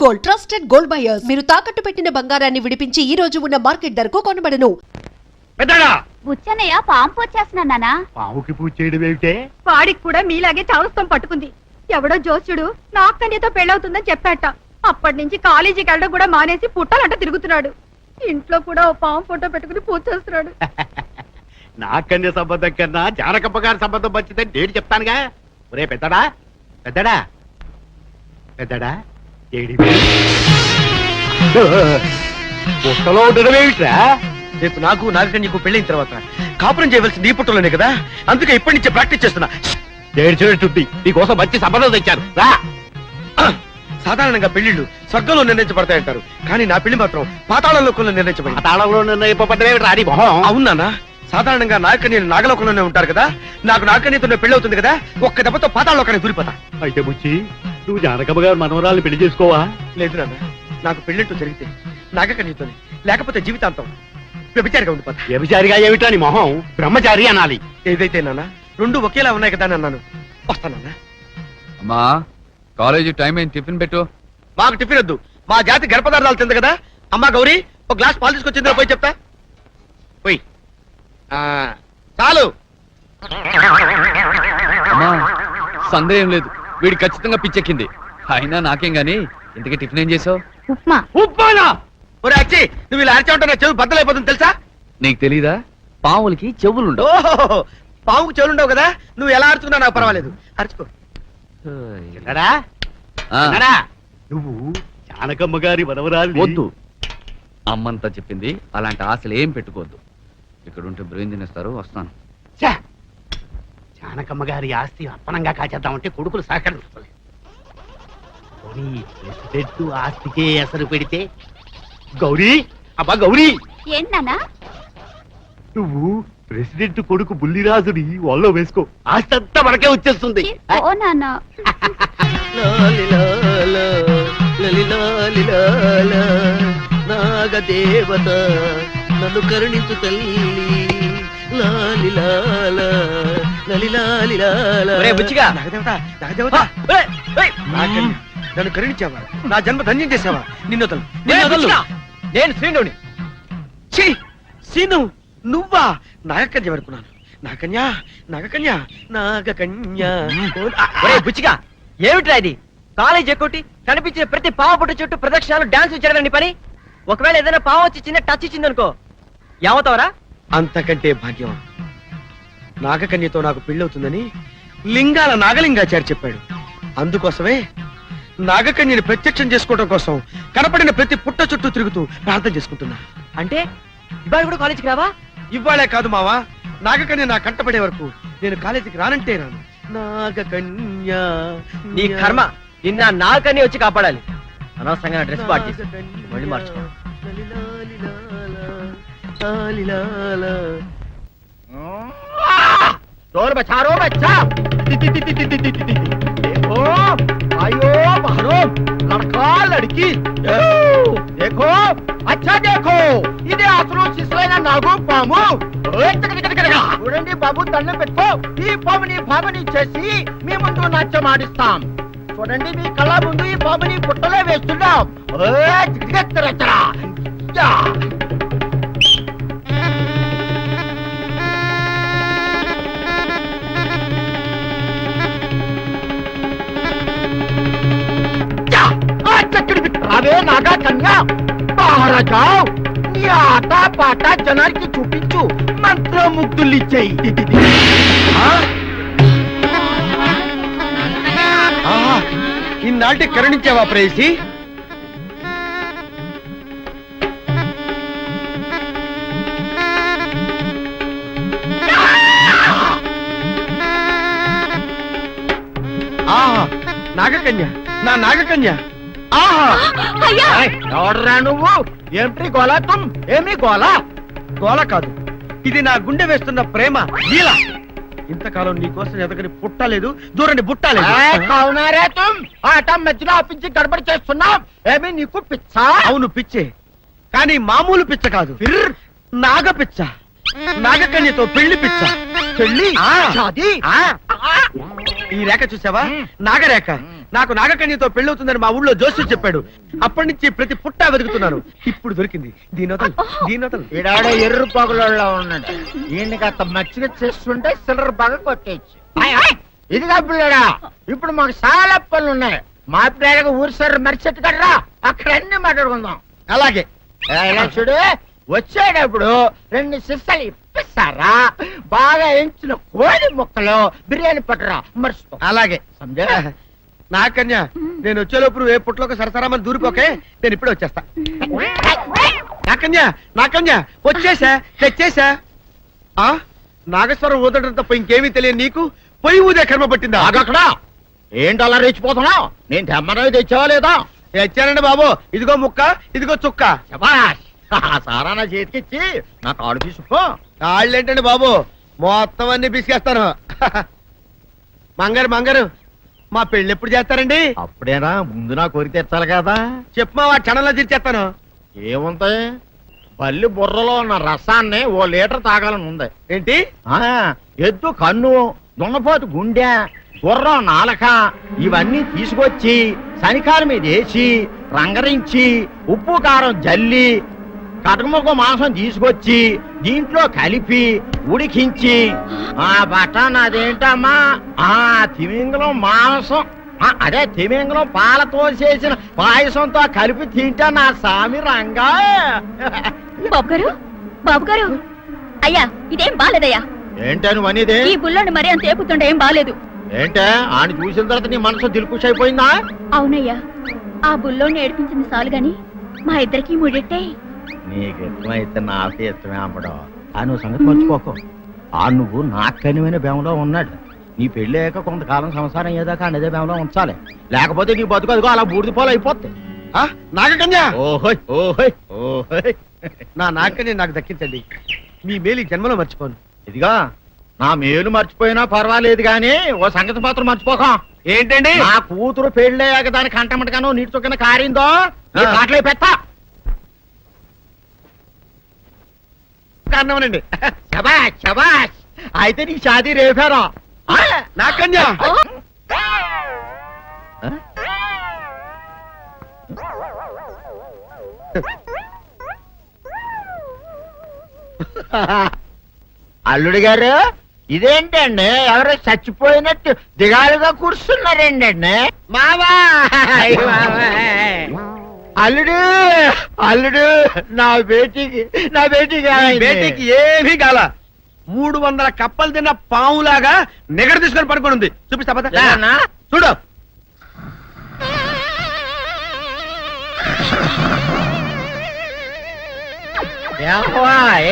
Gold trusted gold buyers. మీరు తాకట్టు పెట్టిన బంగారాన్ని విడిపించి ఈ రోజు ఉన్న మార్కెట్ ధరకు కొనబడను. బుచ్చన్నయ్య పాంపు వచ్చేస్తున్నానా? పాముకి పూజ చేయడం ఏమిటే? వాడికి కూడా మీలాగే చావుస్తం పట్టుకుంది. ఎవడో జోస్యుడు నా అక్కనితో పెళ్ళవుతుందని చెప్పాట. అప్పటి నుంచి కాలేజీకి వెళ్ళడం కూడా మానేసి పుట్టాలంట తిరుగుతున్నాడు. ఇంట్లో కూడా ఓ పాము ఫోటో పెట్టుకుని పూజ చేస్తున్నాడు. నా కన్య సంబంధం కన్నా జానకమ్మ గారి సంబంధం మంచిదని నేను చెప్తానుగా. ఒరే పెద్దడా పెద్దడా పెద్దడా ఏడి పుట్టలో ఉండడం ఏమిట్రా? రేపు నాకు నాగకన్యకు పెళ్ళైన తర్వాత కాపురం చేయవలసింది ఈ పుట్టలోనే కదా, అందుకే ఇప్పటి నుంచే ప్రాక్టీస్ చేస్తున్నా. ఏడ్చినట్టుంది. నీకోసం మంచి సంబంధం తెచ్చారు రా. సాధారణంగా పెళ్లిళ్ళు స్వర్గంలో నిర్ణయించబడతాయంటారు, కానీ నా పెళ్లి మాత్రం పాతాళలోకంలో నిర్ణయించబడింది. తాళంలో నిర్ణయింపబడ్డమేమిటి రాని మొహం? అవునా? సాధారణంగా నాగకన్యలు నాగలోకంలోనే ఉంటారు కదా, నాకు నాగకన్యతో పెళ్లి అవుతుంది కదా, ఒక్క దెబ్బతో పాతాళలోకానికి దూరిపోతా. అయితే బుచ్చి నువ్వు జానకమ్మ గారు మనవరాలు పెళ్లి చేసుకోవా? లేదు నాన్న, నాకు పెళ్లింటూ జరిగితే నాగకన్యతోనే, లేకపోతే జీవితాంతం వ్యభిచారిగా ఉండిపోతా. వ్యభిచారిగా ఏమిటా నీ మొహం? బ్రహ్మచారి అనాలి. ఏదైతే నాన్న రెండు ఒకేలా ఉన్నాయి కదా అని అన్నాను. వస్తానన్నా. అమ్మా కాలేజీ టైం అయింది, టిఫిన్ పెట్టు. మాకు టిఫిన్ వద్దు, మా జాతి గర్భపదార్థాలు తింది కదా. అమ్మా గౌరీ ఒక గ్లాస్ పాలు తీసుకొచ్చిందో పోయి చెప్తా. పోయి చాలు. అమ్మా సందేహం లేదు, వీడి ఖచ్చితంగా పిచ్చెక్కింది. అయినా నాకేం గాని ఇంతకీ టిఫిన్ ఏం చేసావు? ఉప్మా. ఉప్మానా? ఒరే అచ్చి, నువ్వు ఇలా అరిచా ఉంటే నా చెవి బద్దలైపోతుంది తెలుసా? నీకు తెలీదా? పావులకి చెవులుండవు. ఓహో, పావుకు చెవులుండవు కదా, నువ్వు ఎలా అరుచుకున్నా నాకు పర్వాలేదు, అరుచుకో. ఎన్నడా? ఎన్నడా? నువ్వు జానకమ్మ గారి మనవరాలు వద్దు, అమ్మంతా చెప్పింది. అలాంటి ఆశలు ఏం పెట్టుకోవద్దు. ఇక్కడ ఉంటే బ్రెయిన్ తినేస్తారు. వస్తాను. జానకమ్మ గారి ఆస్తి అప్పనంగా కాచేద్దామంటే కొడుకులు సహకరించుకోలేదు. ప్రెసిడెంట్ ఆస్తికే ఎసరు పెడితే గౌరీ, అబ్బా గౌరీ, ఏంటన్నా? నువ్వు ప్రెసిడెంట్ కొడుకు బుల్లిరాజుని వాళ్ళలో వేసుకో, ఆస్తి అంతా మనకే వచ్చేస్తుంది. ఓ నాన్న, నాగదేవత నన్ను కరుణించు తల్లి. నన్ను కరుణించావా? నా జన్మ ధన్యం చేసావా? నిన్ను నేను శ్రీనుని. శ్రీను నువ్వా? నాగకన్య వరకున్నాను. నాగకన్య నాగకన్య నాగకన్య. బుచ్చిగా ఏమిట్రా ఇది? కాలేజ్ ఎక్కొట్టి కనిపించిన ప్రతి పావ పుట్ట చుట్టూ ప్రదక్షిణాలు డాన్స్ చేయడానికి పని. ఒకవేళ ఏదైనా పావ వచ్చి చిన్న టచ్ ఇచ్చిందనుకో ఏమవుతావరా? అంతకంటే భాగ్యం. నాగకన్యతో నాకు పెళ్ళవుతుందని లింగాల నాగలింగాచారి చెప్పాడు. అందుకోసమే నాగకన్యని ప్రత్యక్షం చేసుకోవడం కోసం కనపడిన ప్రతి పుట్ట చుట్టూ తిరుగుతూ ప్రార్థన చేసుకుంటున్నా. అంటే ఇవాళ కూడా కాలేజీకి రావా? ఇవాళే కాదు మావా, నాగకన్య నా కంటపడే వరకు నేను కాలేజీకి రానంటే రాను. నాగకన్య నీ కర్మ, నిన్న నాగకన్య వచ్చి కాపాడాలి. అనవసరంగా డ్రెస్ పార్ట్ చేసి మళ్ళీ మార్చుకో. డోర్ బచారో బచ్చా. आयो बहरो लड़का लड़की देखो अच्छा देखो इधे అసలు శిశులైన నాగు పాము. చూడండి బాబు, దండం పెట్టుకో. ఈ పాముని భామని చేసి మీ ముందు నాట్యం ఆడిస్తాం. చూడండి, మీ కళ్ళ ముందు ఈ పాముని పుట్టలో వేస్తున్నాం. అవే నాగా కన్యా మహారాజావు, నీ ఆట పాట జనానికి చూపించు, మంత్రముగ్ధులు ఇచ్చేయి. ఇన్నాటి కరుణించావా ప్రేసి? నాగకన్య, నా నాగకన్య. ఎవడరా నువ్వు? ఏమిటి గోలా? తుమ్ ఏమి గోలా? గోల కాదు, ఇది నా గుండె వేస్తున్న ప్రేమ లీల. ఇంతకాలం నీకోసం ఎదగని పుట్టలేదు, దూరని బుట్టలేదు. అవునారే తుమ్ ఆట మధ్యలో ఆపించి గడబడి చేస్తున్నాం. ఏమి నీకు పిచ్చా? అవును పిచ్చే, కానీ మామూలు పిచ్చ కాదు, నాగ పిచ్చ. నాగకన్యతో పెళ్లి పిచ్చ. పెళ్లి ఈ రేఖ చూసావా? నాగరేఖ. నాకు నాగకన్యతో పెళ్ళవుతుందని మా ఊళ్ళో జోస్యం చెప్పాడు. అప్పటి నుంచి ప్రతి పుట్టా వెతుకుతున్నాను. ఇప్పుడు దొరికింది. దీనోతలు ఈడాడ ఎర్ర పగులలో ఉన్నాడు. ఈయనకి అంత మచ్చిగా చేస్తుంటే సిల్లర్ బాగా కొట్టేయచ్చు. ఇదిగా పిల్లడా, ఇప్పుడు మాకు చాలా పనులు ఉన్నాయి. మా పిల్లగా ఊరి సార్ మరిచెట్టు కడరా, అక్కడ అన్ని మాట్లాడుకుందాం. అలాగే. ఇలా చూడు, వచ్చేటప్పుడు 2 సిస్సలు ఇప్పిస్తారా, బాగా ఎంచిన కోడి ముక్కలు బిర్యానీ పట్టరా, మర్చిపో. అలాగే. సంజయ్, నాకన్య, నేను వచ్చేలోపు ఏ పుట్లోకి సరసరామని దూరిపోకే, నేను ఇప్పుడే వచ్చేస్తా. నాకన్య వచ్చేసా, తెచ్చేసా. ఆ నాగేశ్వరం ఊదడం తప్ప ఇంకేమీ తెలియదు నీకు. పొయ్యి ఊదే కర్మ పట్టిందా? అక్కడ ఏంటి అలా రెచ్చిపోతున్నావు? నేను తెమ్మనవి తెచ్చావా లేదా? తెచ్చానండి బాబు. ఇదిగో ముక్క, ఇదిగో చుక్క. శభాష్. ఆ సారా నా చేతికిచ్చి నా కాడు తీసుకో. కాళ్ళేంటండి బాబు, మొత్తం అన్ని బిసికేస్తాను. మంగారు మా పెళ్ళి ఎప్పుడు చేస్తారండి? అప్పుడేనా, ముందు నా కోరిక తెచ్చాలి కదా. చెప్పు మా క్షణంలో తీర్చేస్తాను. ఏముంటాయి, బల్లి బుర్రలో ఉన్న రసాన్ని 1 లీటర్ తాగాలని ఉంది. ఏంటి? ఎద్దు కన్ను, దున్నపోతు గుండె, గుర్రం నాలక ఇవన్నీ తీసుకొచ్చి శనికాల మీద వేసి రంగరించి ఉప్పు కారం జల్లి కటకముక్క మాంసం తీసుకొచ్చి దీంట్లో కలిపి ఉడికించి బటన్ అదేంటమ్మా తిమింగలం మాంసం, అదే తిమింగలం పాలతో చేసిన పాయసంతో కలిపి తింటా నా సామి రంగా. బాబు గారు అయ్యా, ఇదేం బాలేదయ్యా. ఏంటని అనేది? ఈ బుల్లోని మరీ అంత ఏపుతుండే ఏం బాలేదు. ఏంటే ఆయన చూసిన తర్వాత నీ మనసు దిల్కుష్ అయిపోయిందా? అవునయ్యా, ఆ బుల్లోని ఏడిపించింది చాలు గాని మా ఇద్దరికి ముడిట్టే. నీకు ఇష్టమైతే నాకే ఇష్టమే అమ్మడం. ఆ నువ్వు సంగతి మర్చిపోకు. ఆ నువ్వు నాకనివైన బేమలో ఉన్నాడు. నీ పెళ్లి అయ్యాక కొంతకాలం సంసారం అయ్యేదాకా అదే బేమలో ఉంచాలి, లేకపోతే నీ బతుకు అదిగో అలా బూడిద పోలు అయిపోతాయి. నాగకన్య, ఓహోయ్ ఓహోయ్ ఓహోయ్. నా నాగకన్య నాకు దక్కించండి. మీ మేలు జన్మలో మర్చిపోను. ఇదిగా నా మేలు మర్చిపోయినా పర్వాలేదు గాని ఓ సంగతి మాత్రం మర్చిపోక. ఏంటండి? నా కూతురు పెళ్ళయ్యాక దాని కంటమటగానో నీటి చొక్కన కారిందో కాట్లే పెట్ట కారణమనండి. శబాష్ శబాష్. అయితే నీ షాదీ రేపారా? నాకన్య, అల్లుడు గారు, ఇదేంటండి ఎవరో చచ్చిపోయినట్టు దిగాలుగా కూర్చున్నారేంటండి? మావా అల్లుడు అల్లుడు, నా బేటీకి బేటీకి ఏమీ కాల. 300 కప్పలు తిన్న పావులాగా నిగడ తీసుకొని పడుకొని ఉంది. చూపిస్తా పద. ఏమన్నా? చూడు.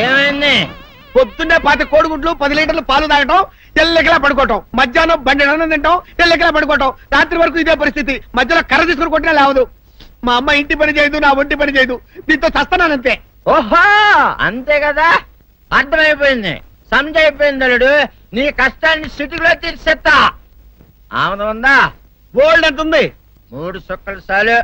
ఏమైంది? పొద్దున్నే 10 కోడిగుడ్లు 10 లీటర్లు పాలు తాగటం, తెల్లకిలా పడుకోవటం, మధ్యాహ్నం బండి అన్నం తింటాం, తెల్లకిలా పడుకోవటం, రాత్రి వరకు ఇదే పరిస్థితి. మధ్యలో కర్ర తీసుకుని కొట్టినా లేవదు. మా అమ్మ ఇంటి పని చేయదు, నా ఒంటి పని చేయదు. దీంతో చస్తున్నానంతే. ఓహో, అంతే కదా, అర్థమైపోయింది, సమజైపోయింది. అల్లుడు, నీ కష్టాన్ని సిటీలో తీర్చేస్తా. ఆమె ఉందా? గోల్డ్ ఎంత ఉంది? 3 సుక్కలు చాలు.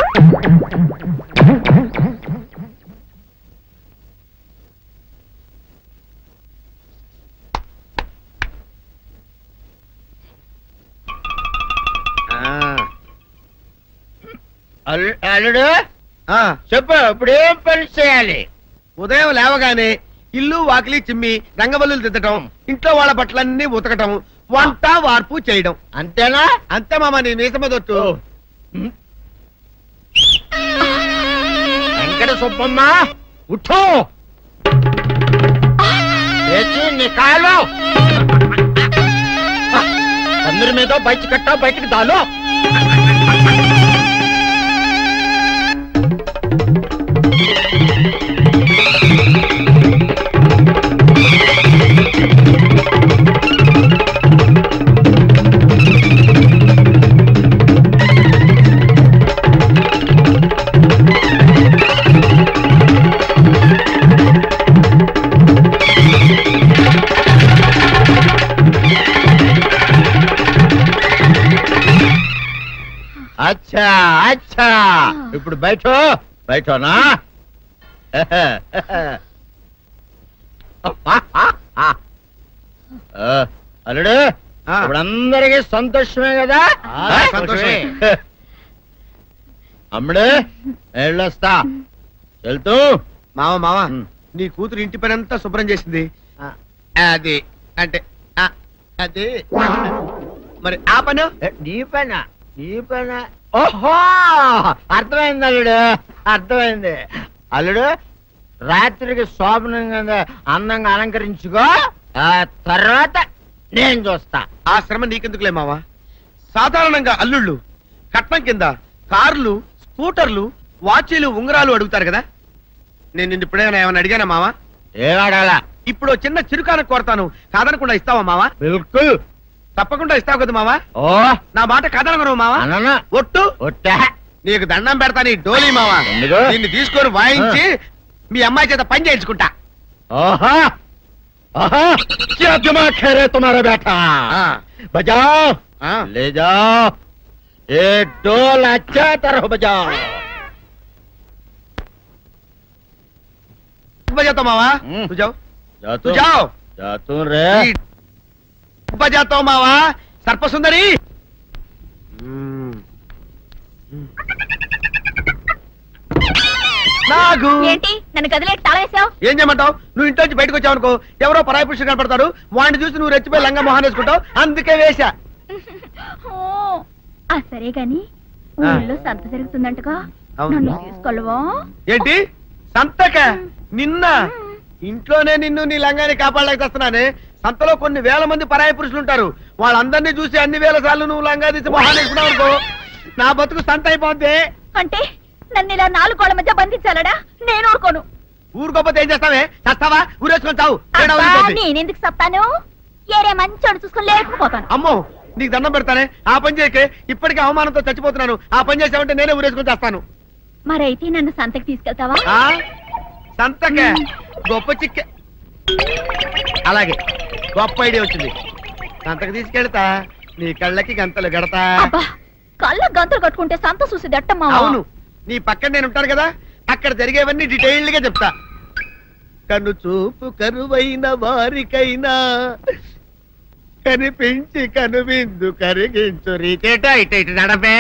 అల్లుడు చెప్పు, ఇప్పుడు ఏం పని చేయాలి? ఉదయం లేవగానే ఇల్లు వాకిలి చిమ్మి రంగవల్లులు దిద్దటం, ఇంట్లో వాళ్ళ బట్టలన్నీ ఉతకటం, వంట వార్పు చేయడం. అంతేనా? అంతే మామ, నీ మీసమదొట్టు. వెంకట సుబ్బమ్మ ఉఠో, లేచి నీ కాలు అందరి మీద బయట కట్టా, బయటకు దాలో. అచ్చా అచ్చా, ఇప్పుడు బయటనా? అల్లుడు, ఆ. ఇప్పుడు అందరికీ సంతోషమే కదా సంతోషమే. అమ్ముడు వెళ్ళొస్తా వెళ్తూ మావ మావ ఉమ్. నీ కూతురు ఇంటి పని అంతా శుభ్రం చేసింది అది అంటే అది మరి ఆ పను నీ పైన ఓహో అర్థమైంది అల్లుడు అర్థమైంది అల్లుడు రాత్రికి శోభనంగా అందంగా అలంకరించుకో ఆ తర్వాత నేను చూస్తా ఆ శ్రమ నీకెందుకులే మావా సాధారణంగా అల్లుళ్ళు కట్నం కింద కార్లు స్కూటర్లు వాచీలు ఉంగరాలు అడుగుతారు కదా నేను నిన్ను ఇప్పుడేమైనా ఏమైనా అడిగానా మావా ఏవాడాలా ఇప్పుడు ఓ చిన్న చిరుకాన కోరతాను కాదనకుండా ఇస్తావా మావా బిల్కుల్ తప్పకుండా ఇస్తావు కదా మావా ఓ నా మాట కాదనగను మావా అన్న ఒట్టు ఒట్టా నీకు దండం పెడతా నీ డోలీ మావా ఎందుకు? నిన్ను తీసుకొని వాయించి మీ అమ్మాయి చేత పని చేయించుకుంటా ओहा ओहा क्या दिमाग है रे तुम्हारा बेटा बजाओ ले जाओ ये डोल अच्छा तरह बजाओ बजाता मावा तू जाओ तू जाओ जा तू रे बजाता मावा सर्प सुंदरी నాగు ఏంటి నన్ను గదిలేటి తాళేసావు? ఏం చేయమంటావు నువ్వు ఇంటి నుంచి బయటకు వచ్చావు అనుకో ఎవరో పరాయి పురుషుడు కనపడతాడు వాడిని చూసి నువ్వు రెచ్చిపోయి లంగా మొహాన్ వేసుకుంటావు అందుకే వేశా సరే గాని ఊళ్ళో సంత జరుగుతుందంటగా అవును. నన్ను తీసుకెళ్ళవా? ఏంటి సంతక నిన్న ఇంట్లోనే నిన్ను నీ లంగాన్ని కాపాడలేక వస్తున్నానే సంతలో కొన్ని వేల మంది పరాయి పురుషులు ఉంటారు వాళ్ళందరినీ చూసి అన్ని వేల సార్లు నువ్వు లంగా తీసి మొహాన్ వేసుకున్నావు అనుకో నా బతుకు సంత అయిపోద్ది అంటే నన్ను ఇలా 4 గోళ్ల మధ్య బంధించాలడా? నేను ఊరుకోను. ఊరుకోపోతే ఏం చేస్తావే చస్తావా ఊరేసుకొని చావు తేడా అబ్బా, వదిలిపోద్ది. నేనెందుకు చెప్తాను? ఏరే మంచోడు చూసుకొని లేకపోతాను. అమ్మో నీకు దండం పెడతానే ఆ పని చేయకే ఇప్పటికే అవమానంతో చచ్చిపోతున్నాను ఆ పని చేసావంటే నేనే ఊరేసుకొని చేస్తాను మరైతే నన్ను సంతకి తీసుకెళ్తావా? ఆ సంతకే గొప్ప చిక్కే అలాగే గొప్ప ఐడియా వచ్చింది సంతకు తీసుకెళ్తా నీ కళ్ళకి గంతలు గడతా అబ్బా, కళ్ళ గంతులు కట్టుకుంటే సంత చూసి దట్టమ్మా. అవును నీ పక్కన నేను ఉంటాను కదా అక్కడ జరిగేవన్నీ డీటెయిల్డ్ గా చెప్తా కను చూపు కరువైన వారికైనా కనిపించి కనువిందు కరిగించు రీచేట ఇట ఇటు నడపే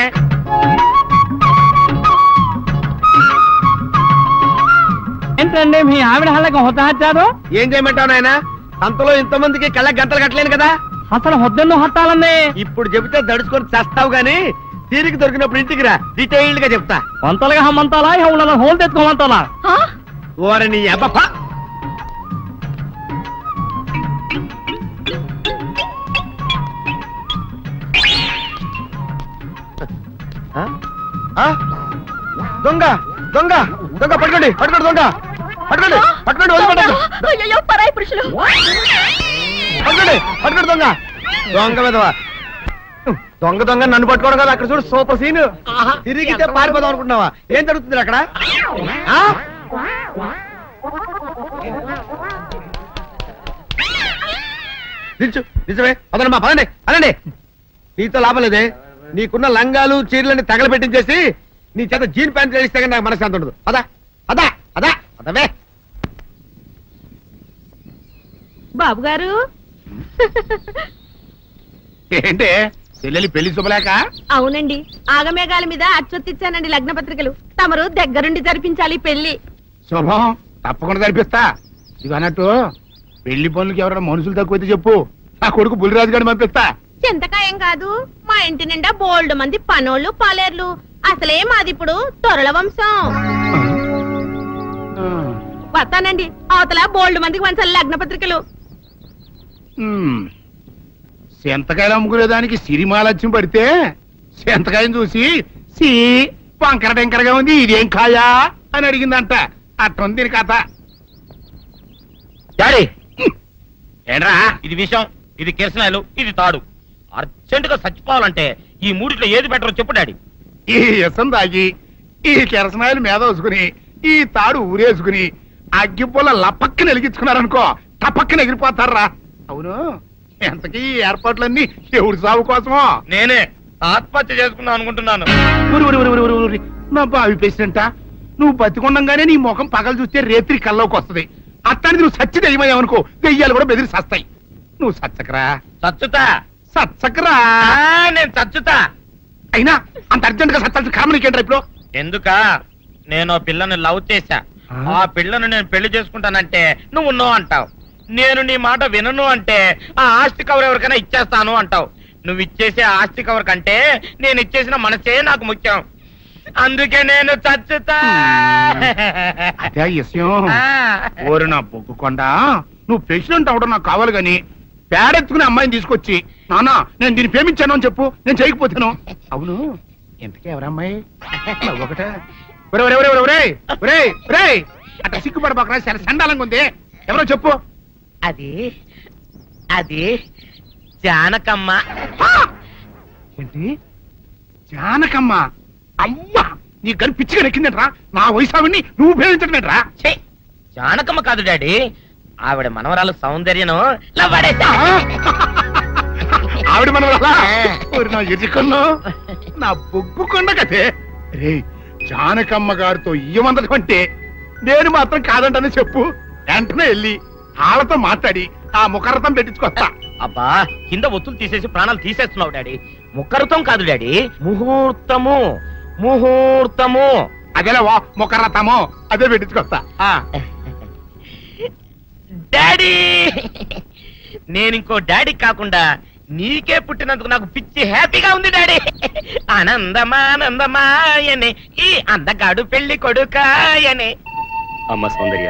ఏంటండి మీ ఆవిడ హళ్ళకి హొత్తహచ్చారు? ఏం చేయమంటావు నాయన సంతలో ఇంతమందికి కళ్ళకి గంటలు కట్టలేను కదా అసలు హొద్దెన్ను హత్తాలండి. ఇప్పుడు చెబితే దడుచుకొని చస్తావు గాని తీరికి దొరికినప్పుడు ఇంటికి రా డీటెయిల్డ్ గా చెప్తా వంతలుగా హమ్మంతాలా ఇవాళ హోల్ తెచ్చుకోమంతాలా? ఆ? ఓరని అబ్బప్ప ఆ? ఆ? దొంగ దొంగ దొంగ పట్టుకోండి పట్టుకోండి దొంగ పట్టుకోండి పట్టుకోండి వదిలిపెట్టండి అయ్యయ్యో, పరాయి పురుషులు. పట్టుకోండి పట్టుకోండి దొంగ దొంగ విధవా దొంగ దొంగ నన్ను పట్టుకోవడం కదా అక్కడ చూడు సూపర్ సీన్ తిరిగితే పారిపోదాం అనుకుంటున్నావా ఏం జరుగుతుంది అక్కడ ఆ? నిల్చు నిజమే అదనమ్మా పదండి అనండి నీతో లాభం లేదే నీకున్న లంగాలు చీరలని తగలబెట్టించేసి నీ చేత జీన్ ప్యాంట్ చేయిస్తే కానీ నాకు మనశ్శాంతి ఉండదు అదా అదా అదా అదవే బాబు గారు ఏంటి చెల్లెలి పెళ్లి శుభలేక అవునండి ఆగమేఘాల మీద అచ్చొత్తిచ్చానండి లగ్న పత్రికలు తమరు దగ్గరుండి జరిపించాలి పెళ్లి శుభం తప్పకుండా జరిపిస్తా ఇది అన్నట్టు పెళ్లి పనులకి ఎవరైనా మనుషులు తక్కువైతే చెప్పు నా కొడుకు బుల్లిరాజు గారిని పంపిస్తా చింతకాయం కాదు మా ఇంటి నిండా బోల్డ్ మంది పనోళ్ళు పాలేర్లు అసలే మాది ఇప్పుడు తొరల వంశం వస్తానండి అవతల బోల్డ్ మందికి వంచాలి లగ్న పత్రికలు సెంతకాయలు అమ్ముకునేదానికి సిరిమాలత్యం పడితే సెంతకాయని చూసి సి వంకర టెంకరగా ఉంది ఇదేం కాయా అని అడిగిందంట అట్టుంది దీని కథ డాడీ ఏంట్రా ఇది విషం ఇది కిరసనాయలు ఇది తాడు అర్జెంట్ గా చచ్చిపోవాలంటే ఈ మూడిట్లో ఏది బెటర్ చెప్పు డాడీ ఈ ఇసం తాగి ఈ కిరసనాయలు మీద వేసుకుని ఈ తాడు ఊరేసుకుని అగ్గిపుల్ల లపక్కన వెలిగించుకున్నారనుకో టపక్కన ఎగిరిపోతారా అవును ఎంతకీ ఈ ఏర్పాట్లన్నీ ఎవరి సాగు కోసమో నేనే ఆత్మహత్య చేసుకుందాం అనుకుంటున్నాను ఉరి, ఉరి, ఉరి, ఉరి, ఉరి. నా బావి పేసినంట నువ్వు బతికొండంగానే నీ ముఖం పగలు చూస్తే రేత్రి కల్లోకి వస్తది అట్టానికి నువ్వు సచ్చి దెయ్యమయ్యావనుకో దెయ్యాలు కూడా బెదిరి సస్తాయి నువ్వు సచ్చకరా చచ్చుతా చచ్చకరా. నేను చచ్చుతా. అయినా అంత అర్జెంట్ గా సత్తాల్సిన కారణం నీకేంట్రా ఇప్పుడు? ఎందుక నేను ఆ పిల్లని లవ్ చేశా. ఆ పిల్లను నేను పెళ్లి చేసుకుంటానంటే నువ్వు నో అంటావు. నేను నీ మాట వినను అంటే ఆ ఆస్తి కవర్ ఎవరికైనా ఇచ్చేస్తాను అంటావు. నువ్వు ఇచ్చేసే ఆస్తి కవర్ కంటే నేను ఇచ్చేసిన మనసే నాకు ముఖ్యం. అందుకే నేను చచ్చుతా. అదే విషయం. ఓరి నా బొగ్గుకొండ, నువ్వు ప్రెసిడెంట్ అవడం నాకు కావాలి గాని పేడెత్తుకునే అమ్మాయిని తీసుకొచ్చి నానా నేను దీన్ని ప్రేమించాను అని చెప్పు, నేను చేయకపోతాను. అవును, ఎంతకే ఎవరమ్మాయి? ఒకటే అట్లా సిగ్గుపడబాకరా, చాలా సండాలంగా ఉంది. ఎవరో చెప్పు. అది అది జానకమ్మ. ఏంటి జానకమ్మ? అమ్మా, నీ గని పిచ్చిగా నెక్కిందంట్రా. నా వయసావిని నువ్వు ప్రేమించడమేట్రా? ఛీ, జానకమ్మ కాదు డాడీ, ఆవిడ మనవరాలు సౌందర్యను ఆవిడ మనవరాలా? నా ఎదుకుల్లో నా బొగ్గుకొండ కదే. రే, జానకమ్మ గారితో ఇయ్యమందడం అంటే నేను మాత్రం కాదంటని చెప్పు. వెంటనే వెళ్ళి వాళ్ళతో మాట్లాడి ఆ ముఖరథం పెట్టించుకొస్తా. అబ్బా, కింద ఒత్తులు తీసేసి ప్రాణాలు తీసేస్తున్నావు డాడీ. ముఖరుతం కాదు డాడీ, ముహూర్తము. ముహూర్తము అదేలా ముఖరథము, అదే పెట్టించుకొస్తా. డాడీ, నేను ఇంకో డాడీ కాకుండా నీకే పుట్టినందుకు నాకు పిచ్చి హ్యాపీగా ఉంది డాడీ. ఆనందమానందమాయనే ఈ అందగాడు పెళ్లి కొడుకాయనే. అమ్మ సౌందర్య,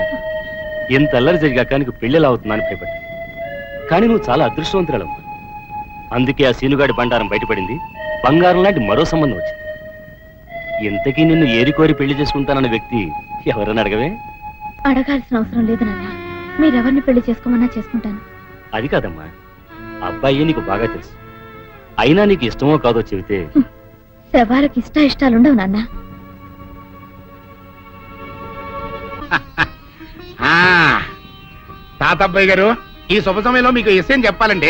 ఎంత అల్లరి జరిగాక నీకు పెళ్లిలా అవుతుందని భయపడ్డా. కానీ నువ్వు చాలా అదృష్టవంతురాలమ్మా. అందుకే ఆ సీనుగాడి బండారం బయటపడింది. బంగారం లాంటి మరో సంబంధం వచ్చింది. ఇంతకీ నిన్ను ఏరికోరి పెళ్లి చేసుకుంటానన్న వ్యక్తి ఎవరని అడగవే? అడగాల్సిన అవసరం లేదు నాన్న. మీరెవరిని పెళ్లి చేసుకోమన్నా చేసుకుంటాను. అది కాదమ్మా, అబ్బాయి నీకు బాగా తెలుసు. అయినా నీకు ఇష్టమో కాదో చెబితే. శవాలకి ఇష్టాలుండవు నాన్న. తాతబ్బాయి గారు, ఈ శుభ సమయంలో మీకు విషయం చెప్పాలండి.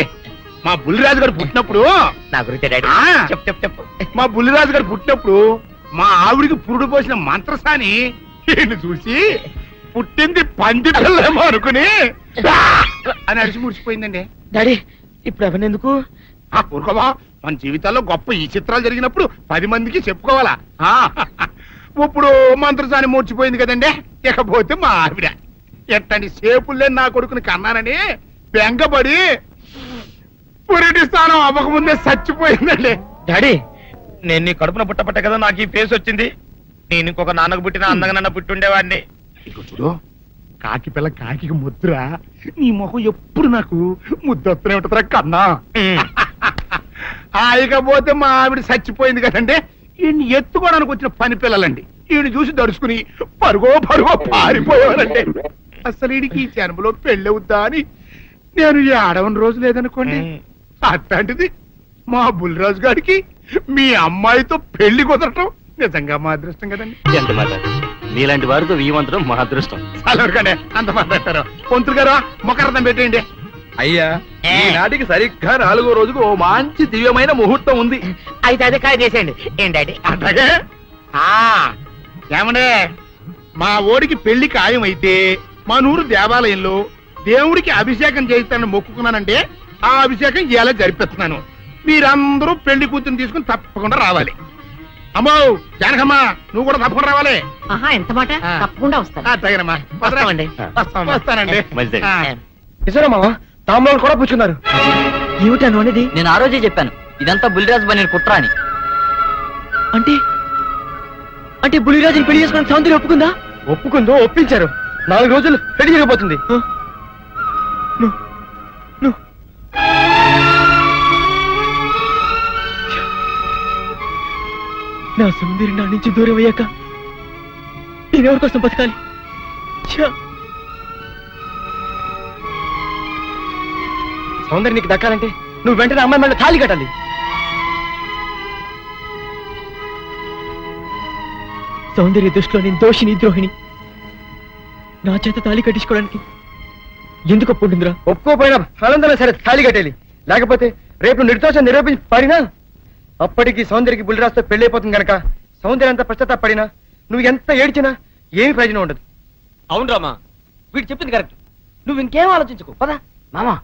మా బుల్లిరాజు గారు పుట్టినప్పుడు నా గురించి డాడీ చెప్పు చెప్పు చెప్పు. మా బుల్లిరాజు గారు పుట్టినప్పుడు మా ఆవిడికి పురుడు పోసిన మంత్రసాని ఈయన్ని చూసి పుట్టింది పంది పిల్లేమో అనుకుని అని అడిచి ముడిచిపోయిందండి. డాడీ, ఇప్పుడు ఎవరినెందుకు? ఊరుకోవా, మన జీవితాల్లో గొప్ప ఈ చిత్రాలు జరిగినప్పుడు 10 మందికి చెప్పుకోవాలా. ఇప్పుడు మంత్రసాని మూర్చిపోయింది కదండి. ఇకపోతే మా ఆవిడ ఎట్టండి సేపుల్లే నా కొడుకుని కన్నానని బెంగపడి పురిటి స్థానం అవ్వకముందే చచ్చిపోయిందండి. డాడీ, నేను నీ కడుపున పుట్టపట్ట కదా నాకు ఈ ఫేస్ వచ్చింది. నేను ఇంకొక నాన్నకు పుట్టిన అందంగా నన్ను పుట్టుండేవాడిని. ఇక చూడు, కాకి పిల్ల కాకి ముద్దురా. నీ మొహం ఎప్పుడు నాకు ముద్దొస్తూనే ఉంటుందిరా కన్నా. ఇకపోతే మా ఆవిడ చచ్చిపోయింది కదండి. ఈయన్ని ఎత్తుకోవడానికి వచ్చిన పని పిల్లలండి. ఈయన చూసి దడుచుకుని పరుగో పారిపోయేవారండి. అసలు ఈడికి ఈ జన్మలో పెళ్ళవుద్దా అని నేను ఈ ఆడవని రోజు లేదనుకోండి. అట్లాంటిది మా బుల్లిరాజు గారికి మీ అమ్మాయితో పెళ్లి కుదరటం నిజంగా మా అదృష్టం కదండి. ఎంత మాట, నీలాంటి వారితో వీయమంతరం మా అదృష్టం. అలాగే అంత మాట్లాడతారు. పొంతులు గారు మొకరథం పెట్టేయండి. అయ్యా, ఈనాటికి సరిగ్గా 4వ రోజుకు ఓ మంచి దివ్యమైన ముహూర్తం ఉంది. అయితే అదే కాయ చేసేయండి. ఏం డాడీ? అట్లాగే ఏమండే, మా ఓడికి పెళ్లి ఖాయం అయితే మా నూరు దేవాలయంలో దేవుడికి అభిషేకం చేయిస్తానని మొక్కుకున్నానంటే ఆ అభిషేకం ఇలా జరిపిస్తున్నాను. మీరందరూ పెళ్లి కూతురు తీసుకుని తప్పకుండా రావాలి. అమ్మో జానకమ్మ, నువ్వు కూడా తప్పకుండా రావాలి. ఎంత మాట? తప్పకుండా వస్తాను. అట్లాగేనమ్మా, వస్తానండి. నిజమా? తాంబూలం కూడా పుచ్చుకున్నారు. ఏమిటాను అనేది? నేను ఆ రోజే చెప్పాను, ఇదంతా బుల్లిరాజు బని కుట్ర అని. అంటే అంటే బుల్లిరాజుని పెళ్లి చేసుకుని సౌందర్య ఒప్పుకుందా? ఒప్పుకుందో, ఒప్పించారు. 4 రోజులు పెళ్లి జరిగిపోతుంది. నా సౌందర్య నా నుంచి దూరం అయ్యాక నేనెవరి కోసం బతకాలి? సౌందర్య నీకు దక్కాలంటే నువ్వు వెంటనే అమ్మాయి మళ్ళీ తాళి కట్టాలి. సౌందర్య దృష్టిలో నేను దోషిని, ద్రోహిణి. నా చేత తాళి కట్టించుకోవడానికి ఎందుకు ఒప్పుకుంటుందిరా? ఒప్పుకోపోయినా ఆనందమే సరే తాళి కట్టేయాలి. లేకపోతే రేపు నిర్దోషం నిరూపించి పారినా అప్పటికి సౌందర్యకి బుల్లిరాజుతో పెళ్ళైపోతుంది కనుక సౌందర్య అంతా పశ్చాత్తాపడినా నువ్వు ఎంత ఏడ్చినా ఏమి ప్రయోజనం ఉండదు. అవును రామా, వీడు చెప్పింది కరెక్ట్. నువ్వు ఇంకేం ఆలోచించుకో పదా. మామా,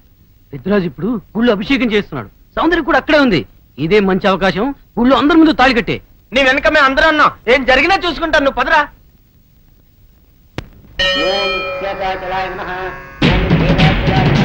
పెద్దరాజు ఇప్పుడు గుళ్ళు అభిషేకం చేస్తున్నాడు. సౌందర్య కూడా అక్కడే ఉంది. ఇదే మంచి అవకాశం, ఊళ్ళో అందరి ముందు తాళి కట్టే. నీ వెనక మేము అందరం ఉన్నాం, ఏం జరిగినా చూసుకుంటాను, నువ్వు పదరా. ఓం శేషాచలాయ నమః. ఓం శేషాచలాయ నమః.